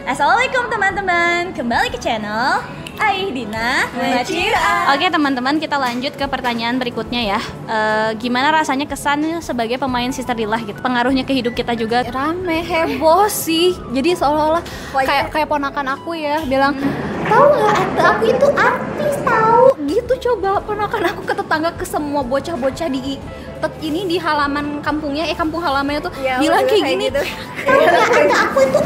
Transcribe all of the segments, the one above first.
Assalamualaikum teman-teman, kembali ke channel Aih Dina Macira. Oke teman-teman, kita lanjut ke pertanyaan berikutnya ya. Gimana rasanya kesan sebagai pemain Sister Dilah gitu? Pengaruhnya ke hidup kita juga? Rame, heboh sih. Jadi seolah-olah kayak ponakan aku ya bilang, tahu nggak aku itu artis tahu gitu. Coba ponakan aku ke tetangga, ke semua bocah-bocah di ini di halaman kampungnya, kampung halamannya tuh ya, bilang kayak gini gitu. Tahu nggak aku itu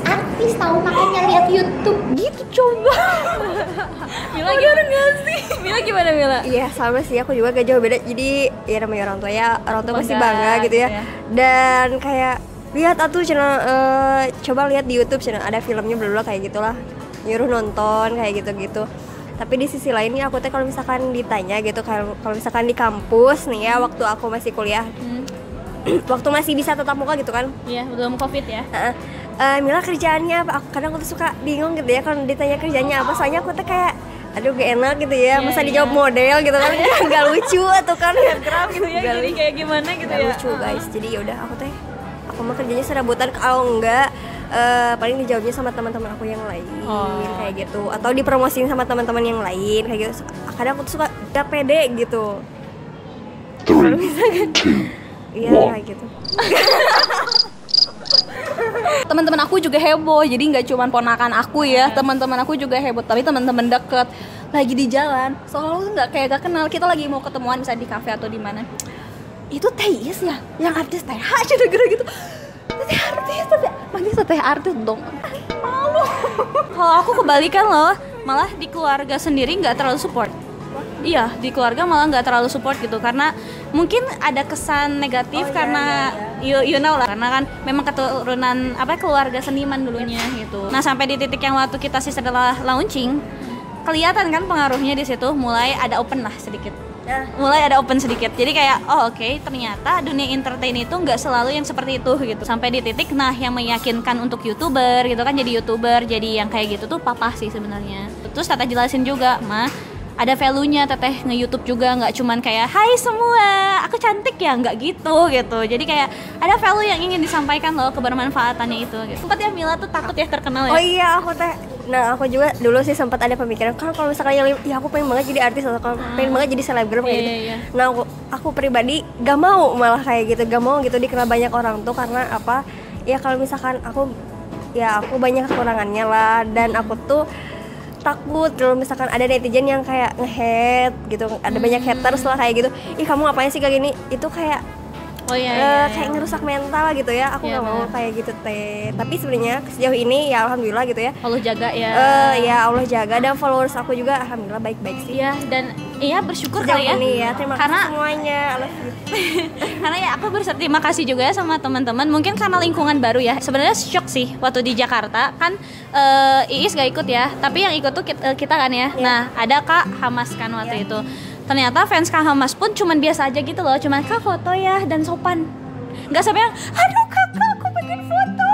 artis tahu, makanya lihat YouTube gitu. Coba Mila gimana nggak sih? Mila gimana Mila? Iya sama sih, aku juga gak jauh beda. Jadi ya namanya orang tua pasti bangga gitu ya. Dan kayak lihat atuh channel, coba lihat di YouTube channel ada filmnya bla kayak gitulah, nyuruh nonton kayak gitu. Tapi di sisi lainnya aku tuh kalau misalkan ditanya gitu, kalau misalkan di kampus nih ya, waktu aku masih kuliah, waktu masih bisa tatap muka gitu kan? Iya, belum COVID ya. Mila kerjaannya apa? Kadang aku tuh suka bingung gitu ya kalau ditanya kerjanya apa, soalnya aku tuh kayak aduh gak enak gitu ya, masa dijawab model gitu kan, gak lucu atau kan Instagram gitu ya, jadi kayak gimana gitu ya. Lucu guys, jadi yaudah aku mah kerjanya serabutan, kalau enggak paling dijawabnya sama teman-teman aku yang lain kayak gitu, atau dipromosiin sama teman-teman yang lain kayak gitu. Kadang aku tuh suka gak pede gitu. 3, 2, iya kayak gitu. Teman-teman aku juga heboh, jadi nggak cuma ponakan aku ya, teman-teman aku juga heboh. Tapi teman-teman deket lagi di jalan, soalnya gak kenal, kita lagi mau ketemuan misalnya di kafe atau di mana, itu Teh Is ya, yang artis Teh H gara-gara gitu. Teh artis, manggil Teh artis dong. Malu. Kalau aku kebalikan loh, malah di keluarga sendiri nggak terlalu support. Iya, di keluarga malah nggak terlalu support gitu, karena mungkin ada kesan negatif karena you know lah, karena kan memang keturunan keluarga seniman dulunya gitu. Nah sampai di titik yang waktu kita sih setelah launching, kelihatan kan pengaruhnya di situ, mulai ada open lah sedikit. Jadi kayak oke, ternyata dunia entertain itu nggak selalu yang seperti itu gitu. Sampai di titik yang meyakinkan untuk YouTuber gitu kan, jadi YouTuber, jadi yang kayak gitu tuh papa sih sebenarnya. Terus Tata jelasin juga, ada value-nya Teteh nge-YouTube juga, nggak cuman kayak hai semua, aku cantik ya, nggak gitu. Jadi kayak ada value yang ingin disampaikan loh, kebermanfaatannya itu gitu. Sempat ya Mila tuh takut ya terkenal ya? Oh iya, aku juga dulu sih sempat ada pemikiran kalau misalkan ya aku pengen banget jadi artis atau pengen banget jadi selebgram kayak gitu. Nah aku pribadi gak mau malah kayak gitu, gak mau gitu dikenal banyak orang tuh, karena apa ya, kalau misalkan aku banyak kekurangannya lah, dan aku tuh takut kalau misalkan ada netizen yang kayak nge-hate gitu, ada banyak haters lah kayak gitu. Ih kamu ngapain sih kayak gini, itu kayak kayak ngerusak mental gitu ya. Aku nggak mau kayak gitu Teh. Tapi sebenarnya sejauh ini ya alhamdulillah gitu ya, Allah jaga ya. Ya Allah jaga, dan followers aku juga alhamdulillah baik-baik sih. Iya, dan bersyukur sejauh kali ya. Ini ya, terima kasih semuanya. I love you. Karena ya aku berterima kasih juga ya sama teman-teman. Mungkin karena lingkungan baru ya. Sebenarnya shock sih waktu di Jakarta kan, Iis gak ikut ya, tapi yang ikut tuh kita kan ya. Nah ada Kak Hamas kan waktu itu. Ternyata fans Kak Hamas pun cuman biasa aja gitu loh, cuman Kak foto ya dan sopan, nggak sampai yang aduh kakak aku pengen foto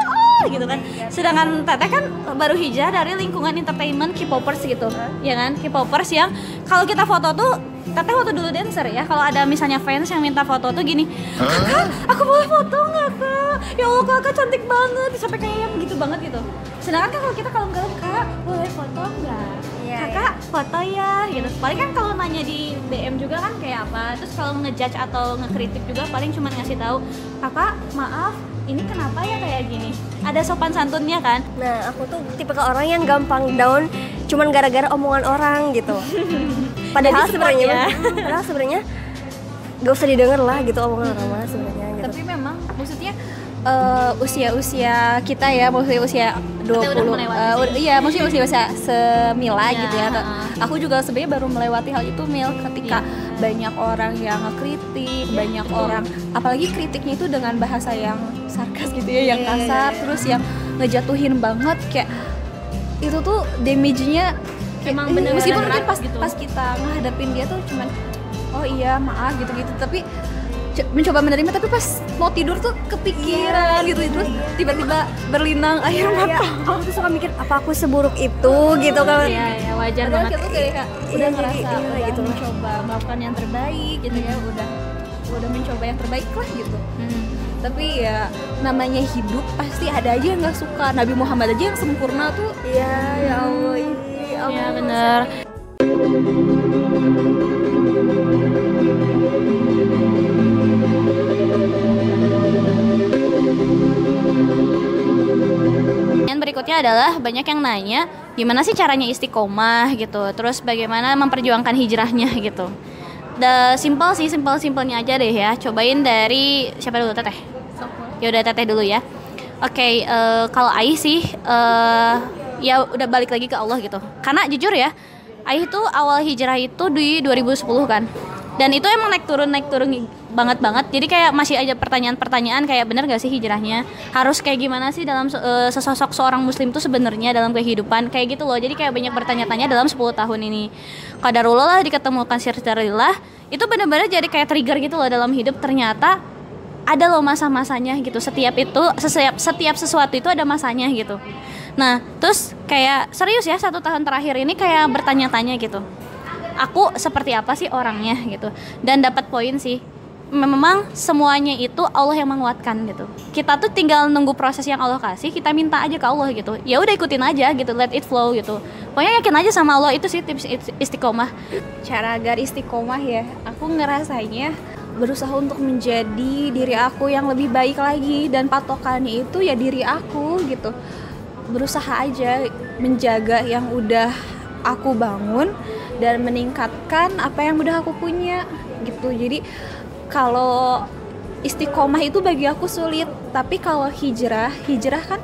gitu kan. Sedangkan Teteh kan baru hijrah dari lingkungan entertainment K-popers gitu, ya kan, K-popers yang kalau kita foto tuh, Teteh waktu dulu dancer ya, kalau ada misalnya fans yang minta foto tuh gini, kakak aku boleh foto nggak kak, ya Allah kakak cantik banget, sampai kayak yang gitu banget gitu. Sedangkan kan kalau kita enggak kak boleh foto nggak, kakak foto ya gitu. Paling kan kalau nanya di DM juga kan kayak apa, terus kalau ngejudge atau ngekritik juga paling cuma ngasih tahu, kakak maaf ini kenapa ya kayak gini, ada sopan santunnya kan. Nah aku tuh tipe orang yang gampang down cuman gara-gara omongan orang gitu. Padahal sebenarnya gak usah didengar lah gitu omongan orang sebenarnya gitu. Tapi memang maksudnya usia kita ya, maksudnya usia 20, maksudnya usia semila gitu ya. Aku juga sebenarnya baru melewati hal itu ketika banyak orang yang ngekritik, banyak orang, apalagi kritiknya itu dengan bahasa yang sarkas gitu ya, yang kasar, terus yang ngejatuhin banget, kayak itu tuh damage-nya emang bener-bener meskipun mungkin gitu. pas kita ngadepin dia tuh cuman oh iya maaf gitu-gitu, tapi mencoba menerima, tapi pas mau tidur tuh kepikiran gitu, terus tiba-tiba berlinang air mata. Aku tuh suka mikir apa aku seburuk itu gitu kan. Iya, wajar banget. Udah ngerasa gitu, mencoba melakukan yang terbaik gitu ya, udah mencoba yang terbaik lah gitu. Tapi ya namanya hidup pasti ada aja yang nggak suka. Nabi Muhammad aja yang sempurna tuh. Iya, ya Allah. Ya benar. Yang berikutnya adalah banyak yang nanya gimana sih caranya istiqomah gitu, terus bagaimana memperjuangkan hijrahnya gitu. Simpel sih, simpelnya aja deh ya. Cobain dari siapa dulu, Teteh? Ya udah Teteh dulu ya. Oke, kalau Aih sih ya udah balik lagi ke Allah gitu. Karena jujur ya, Aih tuh awal hijrah itu di 2010 kan. Dan itu emang naik turun banget. Jadi kayak masih aja pertanyaan-pertanyaan kayak bener gak sih hijrahnya? Harus kayak gimana sih dalam sesosok seorang muslim tuh sebenarnya dalam kehidupan kayak gitu loh. Jadi kayak banyak bertanya-tanya dalam 10 tahun ini. Qadarullah lah diketemukan sirrillah, itu benar-benar jadi kayak trigger gitu loh dalam hidup. Ternyata ada loh masa-masanya gitu. Setiap sesuatu itu ada masanya gitu. Nah, terus kayak serius ya 1 tahun terakhir ini kayak bertanya-tanya gitu. Aku seperti apa sih orangnya gitu. Dan dapat poin sih. Memang semuanya itu Allah yang menguatkan gitu. Kita tuh tinggal nunggu proses yang Allah kasih, kita minta aja ke Allah gitu. Ya udah ikutin aja gitu, let it flow gitu. Pokoknya yakin aja sama Allah, itu sih tips istiqomah. Cara agar istiqomah ya, aku ngerasanya berusaha untuk menjadi diri aku yang lebih baik lagi, dan patokannya itu ya diri aku gitu. Berusaha aja menjaga yang udah aku bangun dan meningkatkan apa yang udah aku punya gitu. Jadi kalau istiqomah itu bagi aku sulit, tapi kalau hijrah kan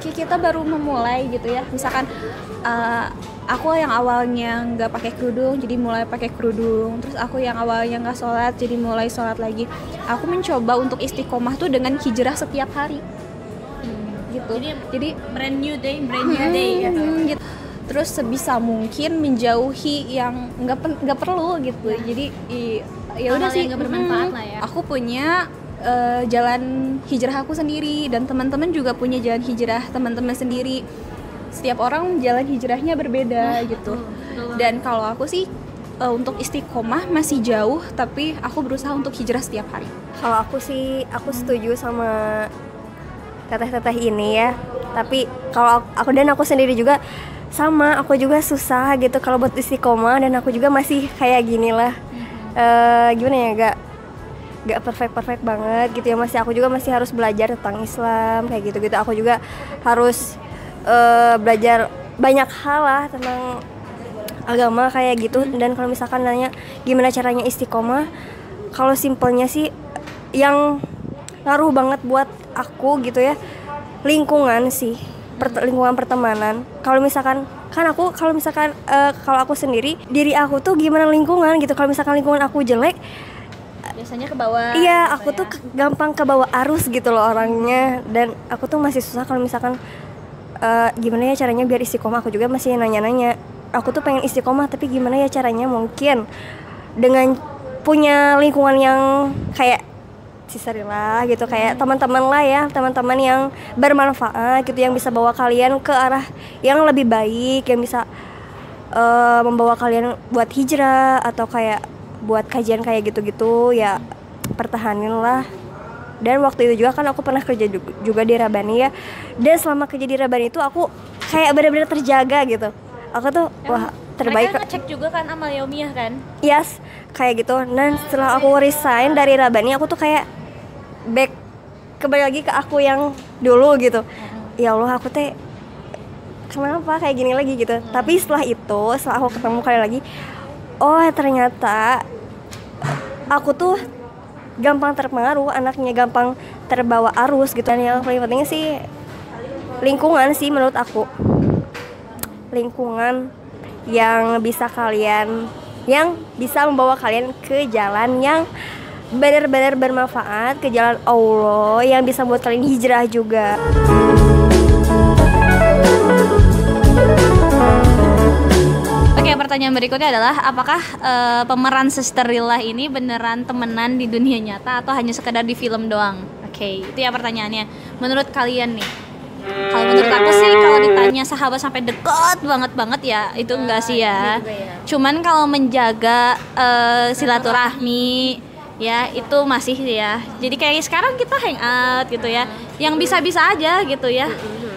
kita baru memulai gitu ya. Misalkan aku yang awalnya nggak pakai kerudung jadi mulai pakai kerudung, terus aku yang awalnya nggak sholat jadi mulai sholat lagi. Aku mencoba untuk istiqomah tuh dengan hijrah setiap hari gitu. Jadi brand new day gitu. Terus sebisa mungkin menjauhi yang nggak perlu gitu. Jadi ya udah sih, nggak bermanfaat lah ya. Aku punya jalan hijrah aku sendiri, dan teman-teman juga punya jalan hijrah teman-teman sendiri. Setiap orang jalan hijrahnya berbeda gitu. Dan kalau aku sih untuk istiqomah masih jauh, tapi aku berusaha untuk hijrah setiap hari. Kalau aku sih, aku setuju sama teteh-teteh ini ya. Tapi kalau aku sendiri juga sama, aku juga susah gitu kalau buat istiqomah, dan aku juga masih kayak gini lah. Gimana ya, gak perfect banget gitu ya. Aku juga masih harus belajar tentang Islam kayak gitu. Aku juga harus belajar banyak hal lah tentang agama kayak gitu. Dan kalau misalkan nanya gimana caranya istiqomah, kalau simpelnya sih yang ngaruh banget buat aku gitu ya, lingkungan sih. Lingkungan pertemanan. Kalau misalkan kalau aku sendiri, diri aku tuh gimana lingkungan gitu. Kalau misalkan lingkungan aku jelek, biasanya ke bawah. Iya, aku tuh gampang ke bawah arus gitu loh orangnya. Dan aku tuh masih susah kalau misalkan gimana ya caranya biar istiqomah. Aku juga masih nanya-nanya. Aku tuh pengen istiqomah, tapi gimana ya caranya, mungkin dengan punya lingkungan yang kayak sisarilah gitu, kayak teman-teman lah ya, teman-teman yang bermanfaat gitu, yang bisa bawa kalian ke arah yang lebih baik, yang bisa membawa kalian buat hijrah atau kayak buat kajian kayak gitu-gitu ya, pertahanin lah. Dan waktu itu juga kan aku pernah kerja juga di Rabani ya, dan selama kerja di Rabani itu aku kayak benar-benar terjaga gitu. Aku tuh wah terbaik. Mereka ngecek juga kan amal yaumiyah kan? Yes, kayak gitu. Dan setelah aku resign dari Rabani, aku tuh kayak back kembali lagi ke aku yang dulu gitu. Ya Allah, aku teh kenapa kayak gini lagi gitu. Tapi setelah aku ketemu kalian lagi, oh ternyata aku tuh gampang terpengaruh, anaknya gampang terbawa arus gitu. Dan yang paling pentingnya sih lingkungan sih menurut aku. Lingkungan yang bisa membawa kalian ke jalan yang benar-benar bermanfaat, ke jalan Allah yang bisa buat kalian hijrah juga. Oke, pertanyaan berikutnya adalah apakah pemeran Sister Rillah ini beneran temenan di dunia nyata atau hanya sekedar di film doang? Oke, itu ya pertanyaannya. Menurut kalian nih? Kalau menurut aku sih, kalau ditanya sahabat sampai dekat banget ya itu enggak sih ya. Cuman kalau menjaga silaturahmi, ya itu masih ya. Jadi kayak sekarang kita hangout gitu ya, yang bisa-bisa aja gitu ya.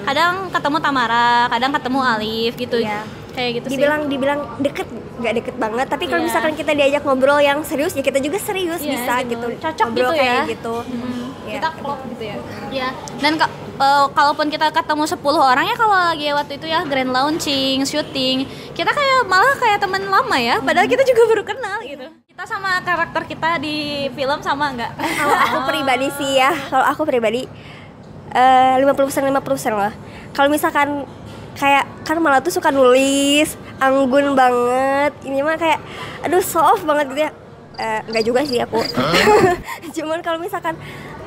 Kadang ketemu Tamara, kadang ketemu Alif gitu. Iya. Kayak gitu dibilang deket, nggak deket banget, tapi kalau Iya. misalkan kita diajak ngobrol yang serius ya kita juga serius, Iya, bisa gitu, cocok ngobrol gitu ya. kayak gitu. Ya. Kita klop gitu ya. Ya, dan kalaupun kita ketemu 10 orang ya, kalau lagi waktu itu ya grand launching, syuting, kita kayak malah kayak teman lama ya, padahal kita juga baru kenal gitu. Kita sama karakter kita di film sama nggak? Kalau aku pribadi sih ya, kalau aku pribadi 50% lah. Kalau misalkan kayak kan malah tuh suka nulis, anggun banget. Ini mah kayak aduh soft banget gitu ya. Enggak juga sih aku. Cuman kalau misalkan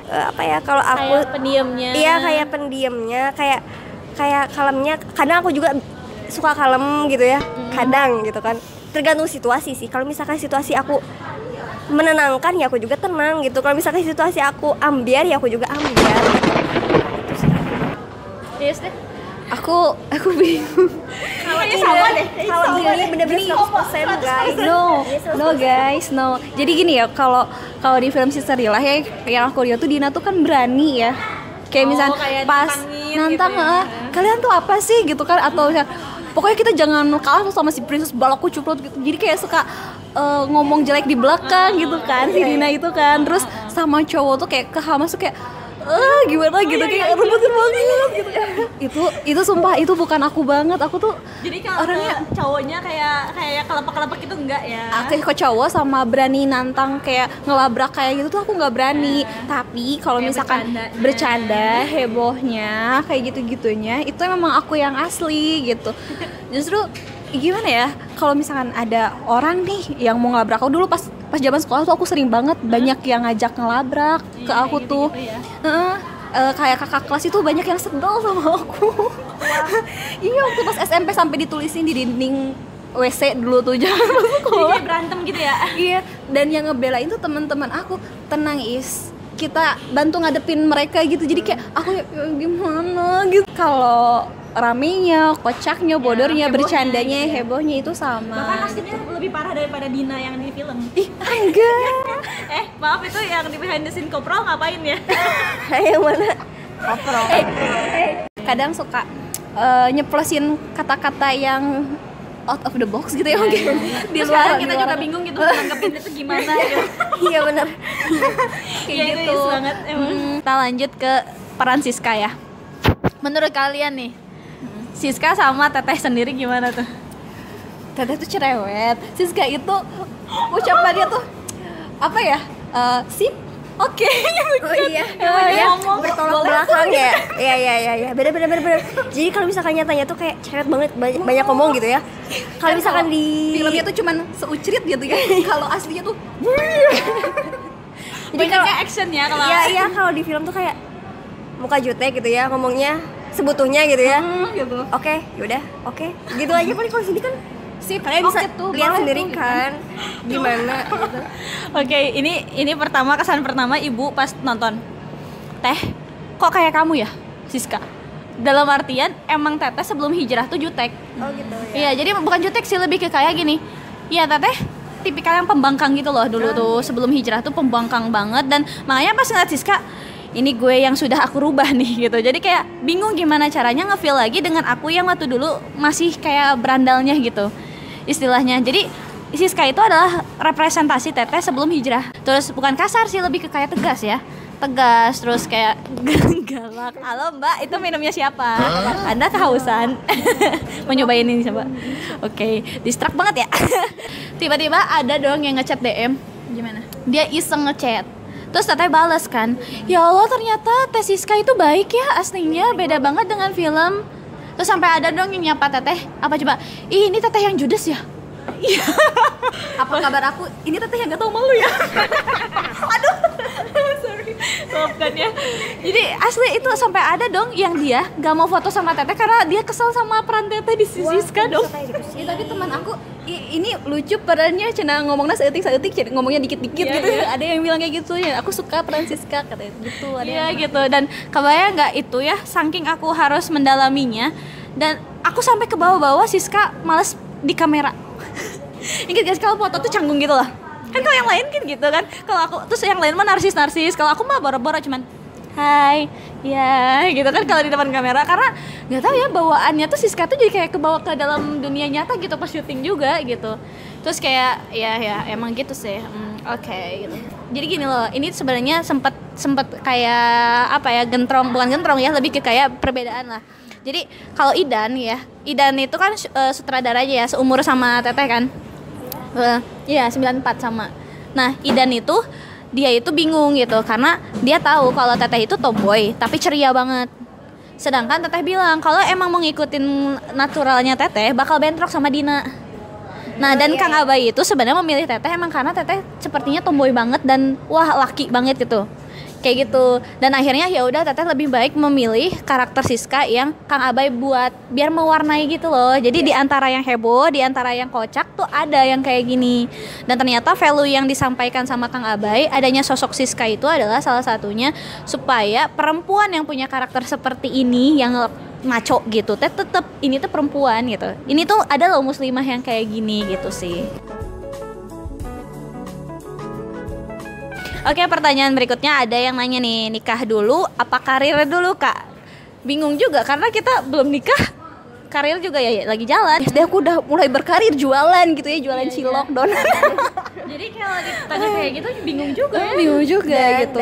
apa ya, kalau aku Kayak pendiamnya. iya kayak pendiamnya, kayak kalemnya. Kadang aku juga suka kalem gitu ya. Kadang gitu kan. Tergantung situasi sih. Kalau misalkan situasi aku menenangkan ya aku juga tenang gitu. Kalau misalkan situasi aku ambiar ya aku juga ambiar. Yes deh. Aku bingung. Kalau ini bener-bener 100% guys. No guys, no. Jadi gini ya, kalau di film Sisterillah ya, yang aku lihat tuh Dina tuh kan berani ya. Kayak misalnya kayak pas nantang gitu ya. kalian tuh apa sih gitu kan, atau misalnya, pokoknya kita jangan kalah tuh sama si Princess Balaku Cuprot gitu. Jadi kayak suka ngomong jelek di belakang gitu kan si Dina itu kan. Terus sama cowok tuh kayak ke Hamas tuh kayak gimana gitu, kayak rebutin banget gitu. Itu sumpah itu bukan aku banget. Aku tuh Jadi kalau orangnya cowoknya kayak kelepek-kelepek itu enggak ya? aku ke cowok sama berani nantang kayak ngelabrak kayak gitu tuh aku nggak berani. Tapi kalau Kayak misalkan bercanda hebohnya kayak gitu-gitunya itu memang aku yang asli gitu. Justru gimana ya, kalau misalkan ada orang nih yang mau ngelabrak aku, dulu pas zaman sekolah tuh aku sering banget banyak yang ngajak ngelabrak ke aku tuh. Kayak kakak kelas itu banyak yang sebel sama aku. Iya, waktu pas SMP sampai ditulisin di dinding WC dulu tuh jangan masuk sekolah. Jadi berantem gitu ya? Iya, dan yang ngebelain tuh teman-teman aku. Tenang Is, kita bantu ngadepin mereka gitu. Jadi kayak aku ya gimana gitu. Kalau ramenya, kocaknya, bodornya, bercandanya, hebohnya itu sama. Bahkan aslinya lebih parah daripada Dina yang di film. Ih, enggak. Maaf, itu yang di behind the scene Koprol ngapain ya? Yang mana? Kadang suka nyeplosin kata-kata yang out of the box gitu ya mungkin. Di Terus luar kadang kita juga bingung gitu nanggepin itu gimana gitu. Iya benar. Kayak gitu. Itu banget emang. Kita lanjut ke peran Siska ya. Menurut kalian nih, Siska sama Teteh sendiri gimana tuh? Teteh tuh cerewet. Siska itu ucapannya tuh apa ya? Sip. Oke. Oh iya. Dia ngomong bertolak belakang ya. Iya. Bener. Jadi kalau misalkan nyatanya tuh kayak cerewet banget, banyak ngomong gitu ya. Kalau misalkan di filmnya tuh cuman seucrit gitu ya. Kalau aslinya tuh jadi kalau action ya kalau iya kalau di film tuh kayak muka jutek gitu ya, ngomongnya sebutuhnya gitu ya. gitu. Oke, yaudah, oke. Gitu aja paling. Kalau sini kan Sip. kalian bisa tuh, lihat boleh sendiri tuh, gitu. kan gimana gitu. Oke, ini kesan pertama ibu pas nonton. Teh, kok kayak kamu ya, Siska? Dalam artian emang Teteh sebelum hijrah tuh jutek. Oh gitu ya. Iya, jadi bukan jutek sih, lebih ke kayak gini. Iya, Teteh tipikal yang pembangkang gitu loh dulu tuh, sebelum hijrah tuh pembangkang banget. Dan makanya pas ngeliat Siska, ini gue yang sudah aku rubah nih gitu. Jadi kayak bingung gimana caranya nge-feel lagi dengan aku yang waktu dulu masih kayak berandalnya gitu istilahnya. Jadi Siska itu adalah representasi Teteh sebelum hijrah. Terus bukan kasar sih, lebih ke kayak tegas ya. Tegas, terus kayak galak. Halo Mbak, itu minumnya siapa? Anda kehausan? Mau nyobain ini coba? Oke, distract banget ya. Tiba-tiba ada dong yang ngechat DM. Gimana? Dia iseng ngechat. Terus Teteh bales kan, ya Allah ternyata Teh Siska itu baik ya aslinya, beda banget dengan film. Terus sampai ada dong yang nyapa Teteh, apa coba? Ih, ini Teteh yang judes ya? Iya. Apa kabar aku? Ini Teteh yang gak tau malu ya. Aduh, sorry, maafkan ya. Jadi asli itu sampai ada dong yang dia gak mau foto sama Teteh karena dia kesel sama peran Teteh di Siska dong. Tapi teman aku ini lucu perannya, cina ngomongnya seetik ngomongnya dikit-dikit Iya, gitu. iya. Ada yang bilang kayak gitu ya. Aku suka peran Siska katanya gitu. Ada Iya yang gitu, dan kebayang nggak itu ya, saking aku harus mendalaminya dan aku sampai ke bawah-bawah Siska males di kamera. Ingat gak sih kalau foto tuh canggung gitu loh. Kan kalau yang lain kan gitu kan, kalau aku terus yang lain mah narsis, kalau aku mah boro-boro cuman hai ya gitu kan kalau di depan kamera, karena nggak tahu ya bawaannya tuh Siska tuh jadi kayak kebawa ke dalam dunia nyata gitu pas syuting juga gitu. Terus kayak ya emang gitu sih. Oke, gitu. Jadi gini loh, ini sebenarnya sempet kayak apa ya, bukan gentrong ya, lebih ke kayak perbedaan lah. Jadi kalau Idan itu kan sutradaranya ya, seumur sama Teteh kan. Iya 94 sama. Nah Idan itu dia itu bingung gitu karena dia tahu kalau Teteh itu tomboy tapi ceria banget. Sedangkan Teteh bilang kalau emang mau ngikutin naturalnya Teteh bakal bentrok sama Dina. Nah dan Kang Abay itu sebenarnya memilih Teteh emang karena Teteh sepertinya tomboy banget dan wah laki banget gitu. Kayak gitu. Dan akhirnya ya udah Teteh lebih baik memilih karakter Siska yang Kang Abay buat biar mewarnai gitu loh. Jadi di antara yang heboh, di antara yang kocak tuh ada yang kayak gini. Dan ternyata value yang disampaikan sama Kang Abay, adanya sosok Siska itu adalah salah satunya supaya perempuan yang punya karakter seperti ini yang maco gitu, tetep ini tuh perempuan gitu. Ini tuh ada loh muslimah yang kayak gini gitu sih. Oke, pertanyaan berikutnya ada yang nanya nih, nikah dulu apa karir dulu Kak? Bingung juga karena kita belum nikah, karir juga ya lagi jalan. SD aku udah mulai berkarir jualan gitu ya, jualan cilok, donat. Jadi kalau ditanya kayak gitu bingung juga ya. Bingung juga gitu.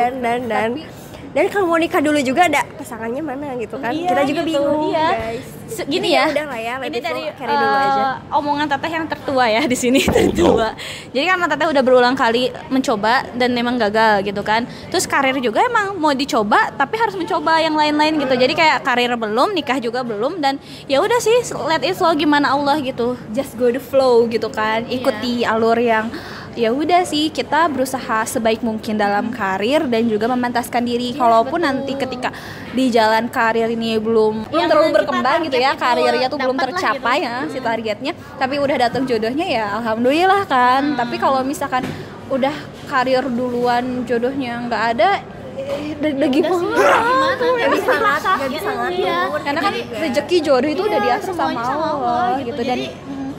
Dan kalau mau nikah dulu juga ada pasangannya mana gitu kan. Iya, kita juga gitu, bingung iya. guys. Gini jadi ya. Udah lah ya, ini dari carry dulu aja. Omongan Teteh yang tertua ya di sini tertua. Jadi karena Teteh udah berulang kali mencoba dan memang gagal gitu kan. Terus karir juga emang mau dicoba tapi harus mencoba yang lain-lain gitu. Jadi kayak karir belum, nikah juga belum, dan ya udah sih let it flow gimana Allah gitu. Just go the flow gitu kan, ikuti alur yang ya udah sih, kita berusaha sebaik mungkin dalam karir dan juga memantaskan diri. Kalaupun nanti ketika di jalan karir ini belum terlalu berkembang gitu ya, karirnya tuh belum tercapai ya si targetnya, tapi udah datang jodohnya ya alhamdulillah kan. Tapi kalau misalkan udah karir duluan jodohnya nggak ada, udah gimana? Gak bisa ngatur. Karena kan rezeki jodoh itu udah diatur sama Allah gitu. Dan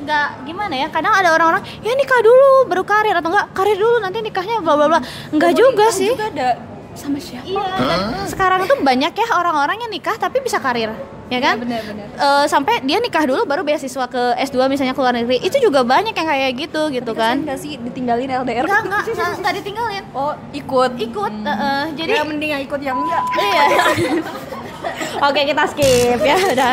nggak gimana ya, kadang ada orang-orang ya nikah dulu baru karir, atau enggak karir dulu nanti nikahnya bla bla bla. Enggak juga sih. juga ada sama siapa? Iya. Sekarang tuh banyak ya orang-orang yang nikah tapi bisa karir, ya kan? Benar-benar. Sampai dia nikah dulu baru beasiswa ke S2 misalnya ke luar negeri. Itu juga banyak yang kayak gitu kan. Nggak sih ditinggalin LDR? Enggak ditinggalin. Oh, ikut. Jadi ya mending ikut yang enggak. iya. Oke, kita skip ya udah.